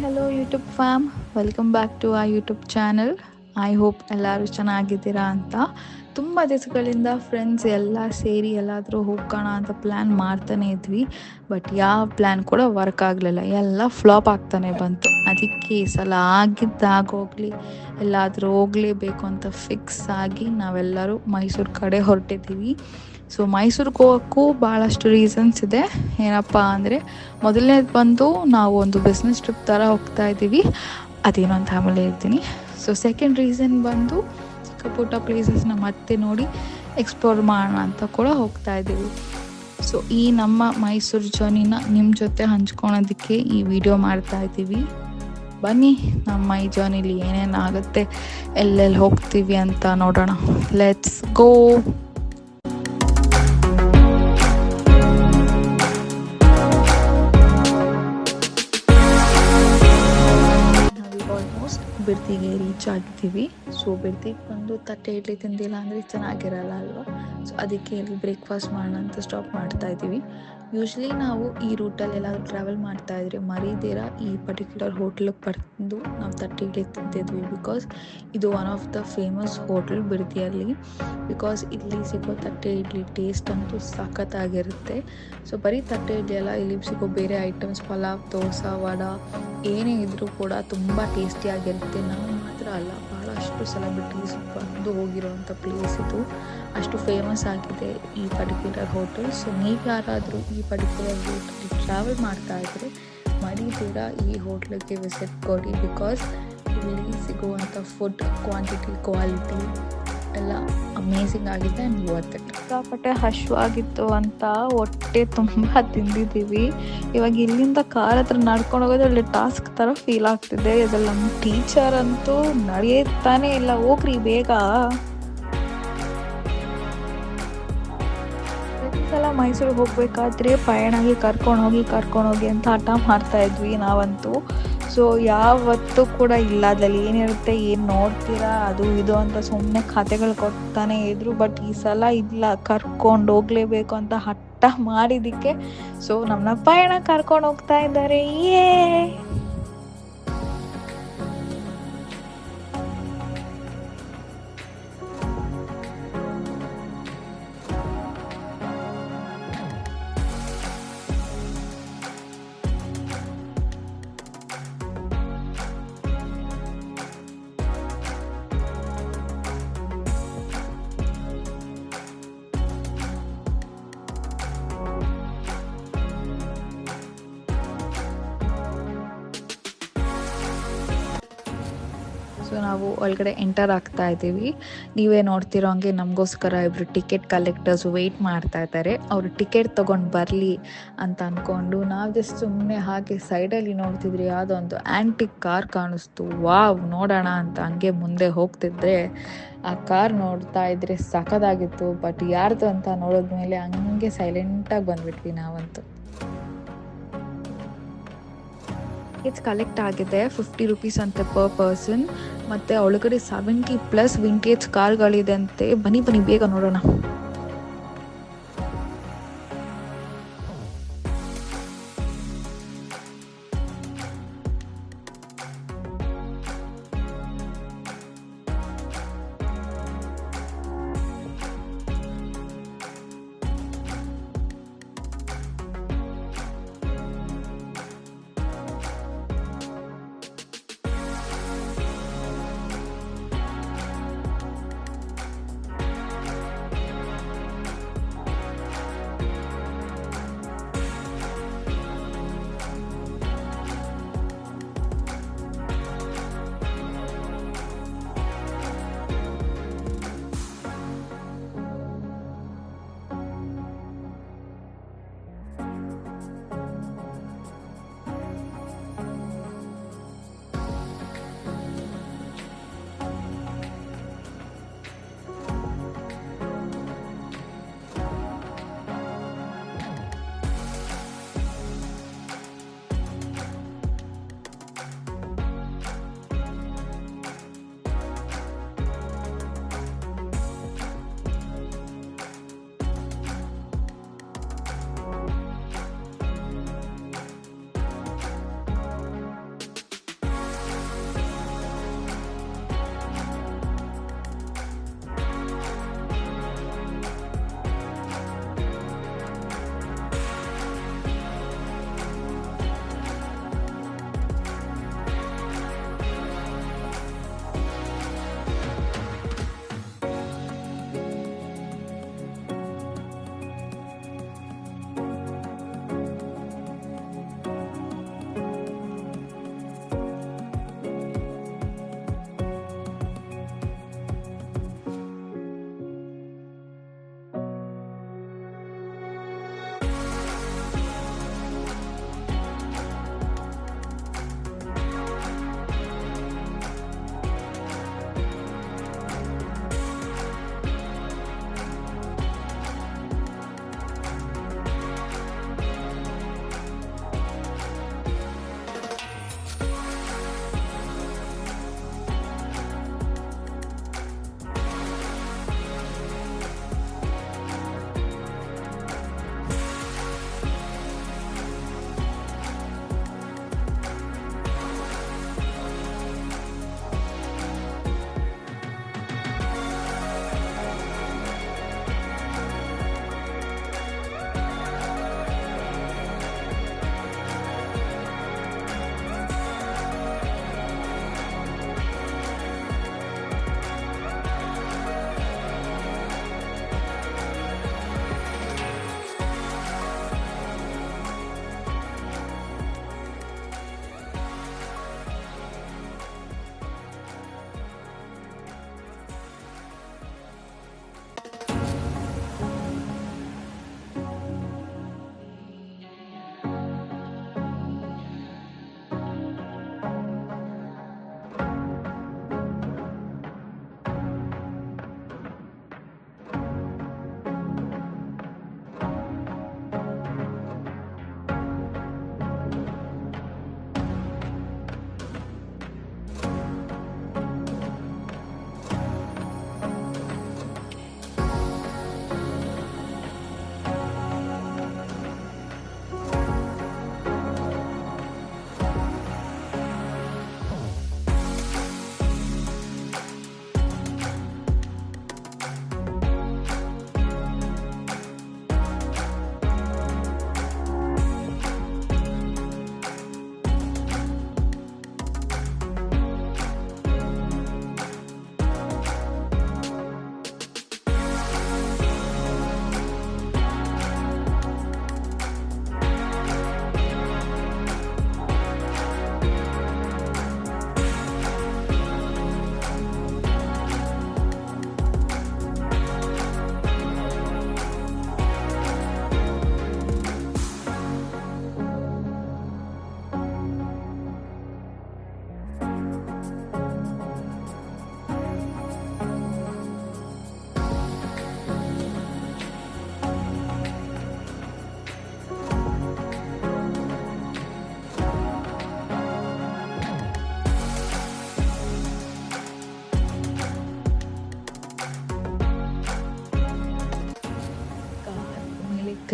Hello YouTube fam, welcome back to ಆ YouTube channel. I hope ಎಲ್ಲರೂ ಚೆನ್ನಾಗಿದ್ದೀರಾ ಅಂತ. ತುಂಬ ದಿವಸಗಳಿಂದ ಫ್ರೆಂಡ್ಸ್ ಎಲ್ಲ ಸೇರಿ ಎಲ್ಲಾದರೂ ಹೋಗೋಣ ಅಂತ ಪ್ಲ್ಯಾನ್ ಮಾಡ್ತಾನೆ ಇದ್ವಿ. ಬಟ್ ಯಾವ ಪ್ಲ್ಯಾನ್ ಕೂಡ ವರ್ಕ್ ಆಗಲಿಲ್ಲ, ಎಲ್ಲ ಫ್ಲಾಪ್ ಆಗ್ತಾನೆ ಬಂತು. ಅದಕ್ಕೆ ಈ ಸಲ ಆಗಿದ್ದಾಗೋಗ್ಲಿ ಎಲ್ಲಾದರೂ ಹೋಗಲೇಬೇಕು ಅಂತ ಫಿಕ್ಸ್ ಆಗಿ ನಾವೆಲ್ಲರೂ ಮೈಸೂರು ಕಡೆ ಹೊರಟಿದ್ದೀವಿ. ಸೊ ಮೈಸೂರಿಗೆ ಹೋಗೋಕ್ಕೂ ಭಾಳಷ್ಟು ರೀಸನ್ಸ್ ಇದೆ. ಏನಪ್ಪ ಅಂದರೆ, ಮೊದಲನೇದು ಬಂದು ನಾವು ಒಂದು ಬಿಸ್ನೆಸ್ ಟ್ರಿಪ್ ಥರ ಹೋಗ್ತಾ ಇದ್ದೀವಿ. ಅದೇನೋ ಅಂತ ಆಮೇಲೆ ಹೇಳ್ತೀನಿ. ಸೊ ಸೆಕೆಂಡ್ ರೀಸನ್ ಬಂದು ಚಿಕ್ಕ ಪುಟ್ಟ ಪ್ಲೇಸಸ್ನ ಮತ್ತೆ ನೋಡಿ ಎಕ್ಸ್ಪ್ಲೋರ್ ಮಾಡೋಣ ಅಂತ ಕೂಡ ಹೋಗ್ತಾ ಇದ್ದೀವಿ. ಸೊ ಈ ನಮ್ಮ ಮೈಸೂರು ಜರ್ನಿನ ನಿಮ್ಮ ಜೊತೆ ಹಂಚ್ಕೊಳೋದಕ್ಕೆ ಈ ವಿಡಿಯೋ ಮಾಡ್ತಾ ಇದ್ದೀವಿ. ಬನ್ನಿ ನಮ್ಮ ಈ ಜರ್ನಿಲಿ ಏನೇನಾಗುತ್ತೆ, ಎಲ್ಲೆಲ್ಲಿ ಹೋಗ್ತೀವಿ ಅಂತ ನೋಡೋಣ. Let's go. ಆಲ್ಮೋಸ್ಟ್ ಬಿರ್ತಿಗೆ ರೀಚ್ ಆಗಿದ್ದೀವಿ. ಸೊ ಬಿರ್ತಿಗೆ ಬಂದು ತಟ್ಟೆ ಇಡ್ಲಿ ತಿಂದಿಲ್ಲ ಅಂದರೆ ಚೆನ್ನಾಗಿರಲ್ಲ ಅಲ್ವಾ. ಸೊ ಅದಕ್ಕೆ ಇಲ್ಲಿ ಬ್ರೇಕ್ಫಾಸ್ಟ್ ಮಾಡೋಣ ಅಂತ ಸ್ಟಾಪ್ ಮಾಡ್ತಾ ಇದ್ದೀವಿ. ಯೂಶ್ವಲಿ ನಾವು ಈ ರೂಟಲ್ಲಿ ಎಲ್ಲಾದರೂ ಟ್ರಾವೆಲ್ ಮಾಡ್ತಾ ಇದ್ರೆ ಮರೀದಿರ ಈ ಪರ್ಟಿಕ್ಯುಲರ್ ಹೋಟ್ಲಿಗೆ ಬಂದು ನಾವು ತಟ್ಟೆ ಇಡ್ಲಿ ತಿಂತಿದ್ವಿ. ಬಿಕಾಸ್ ಇದು one of the famous hotel ಬಿರ್ತಿಯಲ್ಲಿ. ಬಿಕಾಸ್ ಇಲ್ಲಿ ಸಿಗೋ ತಟ್ಟೆ ಇಡ್ಲಿ ಟೇಸ್ಟ್ ಅಂತೂ ಸಖತ್ತಾಗಿರುತ್ತೆ. ಸೊ ಬರೀ ತಟ್ಟೆ ಇಡ್ಲಿ ಅಲ್ಲ, ಇಲ್ಲಿ ಸಿಗೋ ಬೇರೆ ಐಟಮ್ಸ್ ಪಲಾವ್, ದೋಸೆ, ವಡ ಏನೇ ಇದ್ರೂ ಕೂಡ ತುಂಬ ಟೇಸ್ಟಿಯಾಗಿರುತ್ತೆ. ನಾವು ಮಾತ್ರ ಅಲ್ಲ, ಭಾಳಷ್ಟು ಸೆಲೆಬ್ರಿಟೀಸ್ ಬಂದು ಹೋಗಿರೋವಂಥ ಪ್ಲೇಸ್ ಇದು. ಅಷ್ಟು ಫೇಮಸ್ ಆಗಿದೆ ಈ ಪರ್ಟಿಕ್ಯುಲರ್ ಹೋಟೆಲ್. ಸೊ ನೀವು ಯಾರಾದರೂ ಈ ಪರ್ಟಿಕ್ಯುಲರ್ ರೂಟಲ್ಲಿ ಟ್ರಾವೆಲ್ ಮಾಡ್ತಾ ಇದ್ದರೆ ಮರೀದಿರ ಈ ಹೋಟ್ಲಿಗೆ ವಿಸಿಟ್ ಕೊಡಿ. ಬಿಕಾಸ್ ಇಲ್ಲಿ ಸಿಗುವಂಥ ಫುಡ್ ಕ್ವಾಂಟಿಟಿ, ಕ್ವಾಲಿಟಿ ಎಲ್ಲ ಅಮೇಝಿಂಗ್ ಆಗಿದೆ ಆ್ಯಂಡ್ ವರ್ತ್ ಇಟ್. ಸಿಕ್ಕಾಪಟ್ಟೆ ಹಶ್ವಾಗಿತ್ತು ಅಂತ ಹೊಟ್ಟೆ ತುಂಬ ತಿಂದಿದ್ದೀವಿ. ಇವಾಗ ಇಲ್ಲಿಂದ ಕಾರ್ ಹತ್ರ ನಡ್ಕೊಂಡು ಹೋಗೋದು ಒಳ್ಳೆ ಟಾಸ್ಕ್ ಥರ ಫೀಲ್ ಆಗ್ತಿದೆ. ಇದ್ರಲ್ಲಿ ನಮ್ಮ ಟೀಚರ್ ಅಂತೂ ನಡೆಯುತ್ತಾನೆ ಇಲ್ಲ, ಹೋಗ್ರಿ ಬೇಗ. ಪ್ರತಿಸಲ ಮೈಸೂರಿಗೆ ಹೋಗ್ಬೇಕಾದ್ರೆ ಪಯಣಾಗಿ ಕರ್ಕೊಂಡೋಗಿ ಅಂತ ಹಠ ಮಾಡ್ತಾ ಇದ್ವಿ ನಾವಂತೂ. ಸೊ ಯಾವತ್ತೂ ಕೂಡ ಇಲ್ಲ, ಅದ್ರಲ್ಲಿ ಏನಿರುತ್ತೆ, ಏನು ನೋಡ್ತೀರಾ, ಅದು ಇದು ಅಂತ ಸುಮ್ಮನೆ ಕಥೆಗಳು ಕೊಡ್ತಾನೆ ಇದ್ರು. ಬಟ್ ಈ ಸಲ ಇಲ್ಲ, ಕರ್ಕೊಂಡು ಹೋಗ್ಲೇಬೇಕು ಅಂತ ಹಠ ಮಾಡಿದ್ದಕ್ಕೆ ಸೊ ನಮ್ಮನ್ನ ಪಯಣ ಕರ್ಕೊಂಡು ಹೋಗ್ತಾ ಇದ್ದಾರೆ. ಸೊ ನಾವು ಒಳಗಡೆ ಎಂಟರ್ ಆಗ್ತಾ ಇದ್ದೀವಿ. ನೀವೇ ನೋಡ್ತಿರೋ ಹಂಗೆ ನಮಗೋಸ್ಕರ ಇಬ್ಬರು ಟಿಕೆಟ್ ಕಲೆಕ್ಟರ್ಸ್ ವೆಯ್ಟ್ ಮಾಡ್ತಾ ಇದ್ದಾರೆ. ಅವರು ಟಿಕೆಟ್ ತೊಗೊಂಡು ಬರಲಿ ಅಂತ ಅಂದ್ಕೊಂಡು ನಾವು ಜಸ್ಟ್ ಸುಮ್ಮನೆ ಹಾಗೆ ಸೈಡಲ್ಲಿ ನೋಡ್ತಿದ್ರಿ. ಯಾವುದೋ ಒಂದು ಆ್ಯಂಟಿಕ್ ಕಾರ್ ಕಾಣಿಸ್ತು. ವಾವ್, ನೋಡೋಣ ಅಂತ ಹಂಗೆ ಮುಂದೆ ಹೋಗ್ತಿದ್ರೆ ಆ ಕಾರ್ ನೋಡ್ತಾ ಇದ್ರೆ ಸಖತ್ತಾಗಿತ್ತು. ಬಟ್ ಯಾರ್ದು ಅಂತ ನೋಡಿದ್ಮೇಲೆ ಹಂಗೆ ಸೈಲೆಂಟಾಗಿ ಬಂದ್ಬಿಟ್ವಿ ನಾವಂತೂ. ಟಿಕೆಟ್ಸ್ ಕಲೆಕ್ಟ್ ಆಗಿದೆ, 50 ರುಪೀಸ್ ಅಂತೆ ಪರ್ ಪರ್ಸನ್. ಮತ್ತು ಒಳಗಡೆ 70+ ವಿಂಟೇಜ್ ಕಾರ್ಗಳಿದೆ ಅಂತೆ. ಬನ್ನಿ ಬೇಗ ನೋಡೋಣ.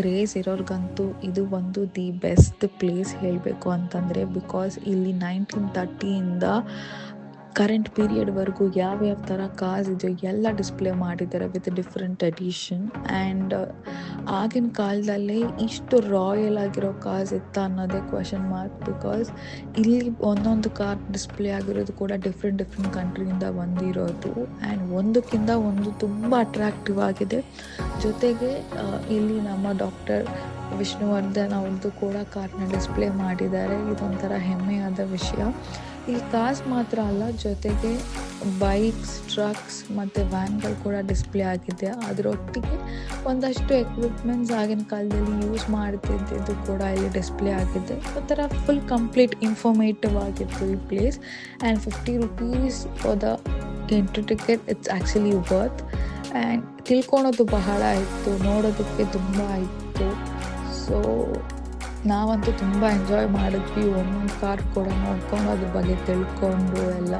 ಕ್ರೇಜ್ ಇರೋರ್ಗಂತೂ ಇದು ಒಂದು ದಿ ಬೆಸ್ಟ್ ಪ್ಲೇಸ್ ಹೇಳಬೇಕು ಅಂತಂದರೆ, ಬಿಕಾಸ್ ಇಲ್ಲಿ 1930ಇಂದ ಕರೆಂಟ್ ಪೀರಿಯಡ್ವರೆಗೂ ಯಾವ್ಯಾವ ಥರ ಕಾರ್ಸ್ ಇದೆಯೋ ಎಲ್ಲ ಡಿಸ್ಪ್ಲೇ ಮಾಡಿದ್ದಾರೆ ವಿತ್ ಡಿಫ್ರೆಂಟ್ ಎಡಿಷನ್. ಆ್ಯಂಡ್ ಆಗಿನ ಕಾಲದಲ್ಲೇ ಇಷ್ಟು ರಾಯಲ್ ಆಗಿರೋ ಕಾರ್ಸ್ ಇತ್ತ ಅನ್ನೋದೇ ಕ್ವಶನ್ ಮಾರ್ಕ್, ಬಿಕಾಸ್ ಇಲ್ಲಿ ಒಂದೊಂದು ಕಾರ್ ಡಿಸ್ಪ್ಲೇ ಆಗಿರೋದು ಕೂಡ ಡಿಫ್ರೆಂಟ್ ಕಂಟ್ರಿಯಿಂದ ಬಂದಿರೋದು. ಆ್ಯಂಡ್ ಒಂದಕ್ಕಿಂತ ಒಂದು ತುಂಬ ಅಟ್ರಾಕ್ಟಿವ್ ಆಗಿದೆ. ಜೊತೆಗೆ ಇಲ್ಲಿ ನಮ್ಮ ಡಾಕ್ಟರ್ ವಿಷ್ಣುವರ್ಧನ್ ಅವ್ರದ್ದು ಕೂಡ ಕಾರ್ನ ಡಿಸ್ಪ್ಲೇ ಮಾಡಿದ್ದಾರೆ. ಇದೊಂಥರ ಹೆಮ್ಮೆಯಾದ ವಿಷಯ. ಇಲ್ಲಿ ಕಾರ್ಸ್ ಮಾತ್ರ ಅಲ್ಲ, ಜೊತೆಗೆ ಬೈಕ್ಸ್, ಟ್ರಕ್ಸ್ ಮತ್ತು ವ್ಯಾನ್ಗಳು ಕೂಡ ಡಿಸ್ಪ್ಲೇ ಆಗಿದೆ. ಅದರೊಟ್ಟಿಗೆ ಒಂದಷ್ಟು ಎಕ್ವಿಪ್ಮೆಂಟ್ಸ್ ಆಗಿನ ಕಾಲದಲ್ಲಿ ಯೂಸ್ ಮಾಡ್ತಿದ್ದು ಕೂಡ ಇಲ್ಲಿ ಡಿಸ್ಪ್ಲೇ ಆಗಿದೆ. ಒಂಥರ ಫುಲ್ ಕಂಪ್ಲೀಟ್ ಇನ್ಫಾರ್ಮೇಟಿವ್ ಆಗಿತ್ತು ಈ place. And 50 rupees for the entry ticket, it's actually worth. And ತಿಳ್ಕೊಳೋದು ಬಹಳ ಇತ್ತು, ನೋಡೋದಕ್ಕೆ ತುಂಬ ಇತ್ತು. ಸೊ ನಾವಂತೂ ತುಂಬ ಎಂಜಾಯ್ ಮಾಡಿದ್ವಿ. ಒಂದೊಂದು ಕಾರ್ ಕೂಡ ನೋಡ್ಕೊಂಡು ಅದ್ರ ಬಗ್ಗೆ ತಿಳ್ಕೊಂಡು ಎಲ್ಲ.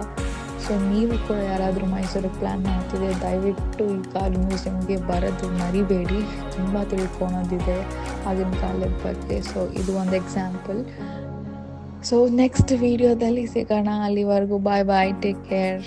ಸೊ ನೀವು ಕೂಡ ಯಾರಾದರೂ ಮೈಸೂರಿಗೆ ಪ್ಲ್ಯಾನ್ ಮಾಡ್ತಿದ್ರೆ ದಯವಿಟ್ಟು ಈ ಕಾರ್ ಮ್ಯೂಸಿಯಮ್ಗೆ ಬರೋದು ಮರಿಬೇಡಿ. ತುಂಬ ತಿಳ್ಕೊಳೋದಿದೆ ಆಗಿನ ಕಾಲದ ಬಗ್ಗೆ. ಸೊ ಇದು ಒಂದು ಎಕ್ಸಾಂಪಲ್. ಸೊ ನೆಕ್ಸ್ಟ್ ವಿಡಿಯೋದಲ್ಲಿ ಸಿಗೋಣ. ಅಲ್ಲಿವರೆಗೂ ಬಾಯ್, ಟೇಕ್ ಕೇರ್.